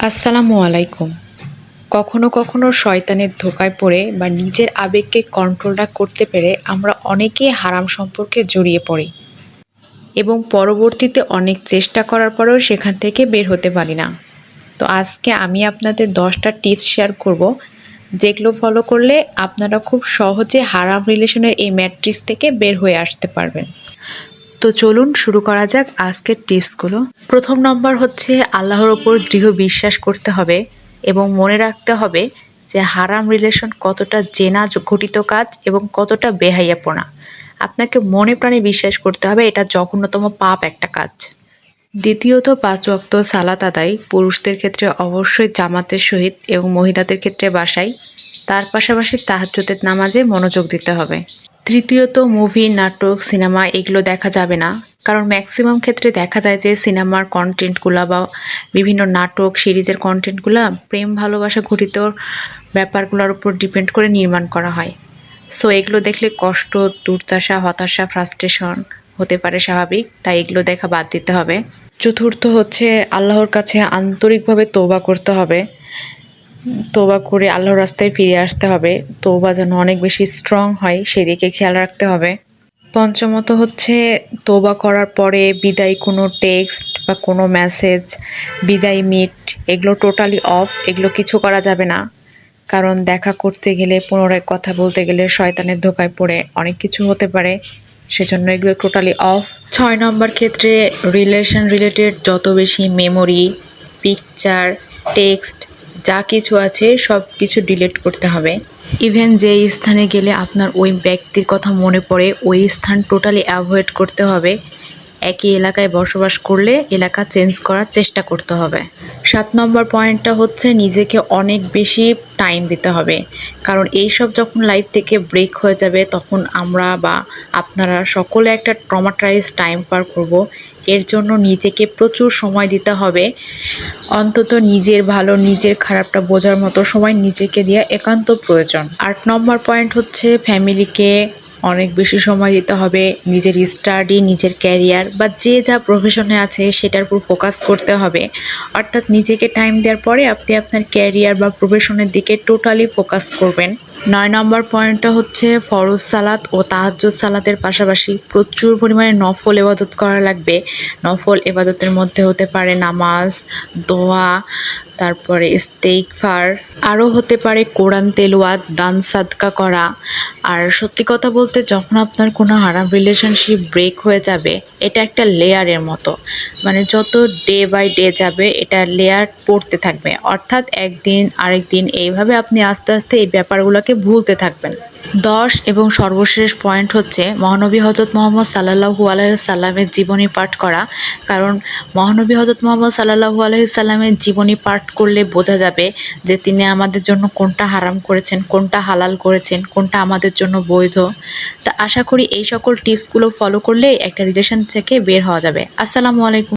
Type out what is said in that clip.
আসসালামু আলাইকুম। কখনো কখনো শয়তানের ধোঁকায় পড়ে বা নিজের আবেগকে কন্ট্রোল না করতে পেরে আমরা অনেকেই হারাম সম্পর্কে জড়িয়ে পড়ি এবং পরবর্তীতে অনেক চেষ্টা করার পরেও সেখান থেকে বের হতে পারি না। তো আজকে আমি আপনাদের 10টা টিপস শেয়ার করব, যেগুলো ফলো করলে আপনারা খুব সহজে হারাম রিলেশনের এই ম্যাট্রিক্স থেকে বের হয়ে আসতে পারবেন। তো চলুন শুরু করা যাক আজকের টিপসগুলো। প্রথম নম্বর হচ্ছে আল্লাহর ওপর দৃঢ় বিশ্বাস করতে হবে এবং মনে রাখতে হবে যে হারাম রিলেশন কতটা জেনা ঘটিত কাজ এবং কতটা বেহাইয়াপনা। আপনাকে মনে প্রাণে বিশ্বাস করতে হবে এটা জঘন্যতম পাপ একটা কাজ। দ্বিতীয়ত 5 ওয়াক্ত সালাত আদায় পুরুষদের ক্ষেত্রে অবশ্যই জামাতের সহিত এবং মহিলাদের ক্ষেত্রে বাসায়, তার পাশাপাশি তাহাজ্জুদের নামাজে মনোযোগ দিতে হবে। তৃতীয়ত মুভি, নাটক, সিনেমা এগুলো দেখা যাবে না, কারণ ম্যাক্সিমাম ক্ষেত্রে দেখা যায় যে সিনেমার কন্টেন্টগুলো বা বিভিন্ন নাটক সিরিজের কন্টেন্টগুলো প্রেম ভালোবাসা ঘটিত ব্যাপারগুলোর উপর ডিপেন্ড করে নির্মাণ করা হয়। সো এগুলো দেখলে কষ্ট, দুর্দশা, হতাশা, ফ্রাস্ট্রেশন হতে পারে স্বাভাবিক, তাই এগুলো দেখা বাদ দিতে হবে। চতুর্থ হচ্ছে আল্লাহর কাছে আন্তরিকভাবে তওবা করতে হবে। তওবা করে আল্লাহর রাস্তায় ফিরে আসতে হবে। তওবা যেন অনেক বেশি স্ট্রং হয় সেদিকে খেয়াল রাখতে হবে। পঞ্চমত হচ্ছে তওবা করার পরে বিদায় কোনো টেক্সট বা কোনো মেসেজ, বিদায় মিট এগুলো টোটালি অফ, এগুলো কিছু করা যাবে না। কারণ দেখা করতে গেলে পুনরায় কথা বলতে গেলে শয়তানের ধোঁকায় পড়ে অনেক কিছু হতে পারে, সেজন্য এগুলো টোটালি অফ। 6 নম্বর ক্ষেত্রে রিলেশন রিলেটেড যত বেশি মেমোরি, পিকচার, টেক্সট যা কিছু আছে সব কিছু ডিলিট করতে হবে। ইভেন যেই স্থানে গেলে আপনার ওই ব্যক্তির কথা মনে পড়ে ওই স্থান টোটালি অ্যাভয়েড করতে হবে। একই এলাকায় বসবাস করলে এলাকা চেঞ্জ করার চেষ্টা করতে হবে। 7 নম্বর পয়েন্টটা হচ্ছে নিজেকে অনেক বেশি টাইম দিতে হবে, কারণ এইসব যখন লাইফ থেকে ব্রেক হয়ে যাবে তখন আমরা বা আপনারা সকলে একটা ট্রমাটাইজ টাইম পার করব। এর জন্য নিজেকে প্রচুর সময় দিতে হবে। অন্তত নিজের ভালো নিজের খারাপটা বোঝার মতো সময় নিজেকে দেওয়া একান্ত প্রয়োজন। 8 নম্বর পয়েন্ট হচ্ছে ফ্যামিলিকে অনেক বেশি সময় দিতে হবে। নিজের স্টাডি, নিজের ক্যারিয়ার বা যে যা প্রফেশনে আছে সেটার উপর ফোকাস করতে হবে। অর্থাৎ নিজেকে টাইম দেওয়ার পরে আপনি আপনার ক্যারিয়ার বা প্রফেশনের দিকে টোটালি ফোকাস করবেন। 9 নম্বর পয়েন্টটা হচ্ছে ফরজ সালাত ও তাহাজ্জুদ সালাতের পাশাপাশি প্রচুর পরিমাণে নফল ইবাদত করা লাগবে। নফল ইবাদতের মধ্যে হতে পারে নামাজ, দোয়া, তারপরে ইস্তেগফার, আরও হতে পারে কোরআন তেলাওয়াত, দান সাদকা করা। আর সত্যি কথা বলতে যখন আপনার কোনো হারাম রিলেশনশিপ ব্রেক হয়ে যাবে এটা একটা লেয়ারের মতো, মানে যত ডে বাই ডে যাবে এটা লেয়ার পড়তে থাকবে, অর্থাৎ একদিন আরেকদিন এইভাবে আপনি আস্তে আস্তে এই ব্যাপারগুলোকে ভুলতে থাকবেন। 10 এবং সর্বশেষ পয়েন্ট হচ্ছে মহানবী হজরত মুহাম্মদ সাল্লাল্লাহু আলাইহি সাল্লামের জীবনী পাঠ করা। কারণ মহানবী হজরত মুহাম্মদ সাল্লাল্লাহু আলাইহি সাল্লামের জীবনী পাঠ করলে বোঝা যাবে যে তিনি আমাদের জন্য কোনটা হারাম করেছেন, কোনটা হালাল করেছেন, কোনটা আমাদের জন্য বৈধ। তা আশা করি এই সকল টিপসগুলো ফলো করলে একটা রিলেশন থেকে বের হওয়া যাবে। আসসালামু আলাইকুম।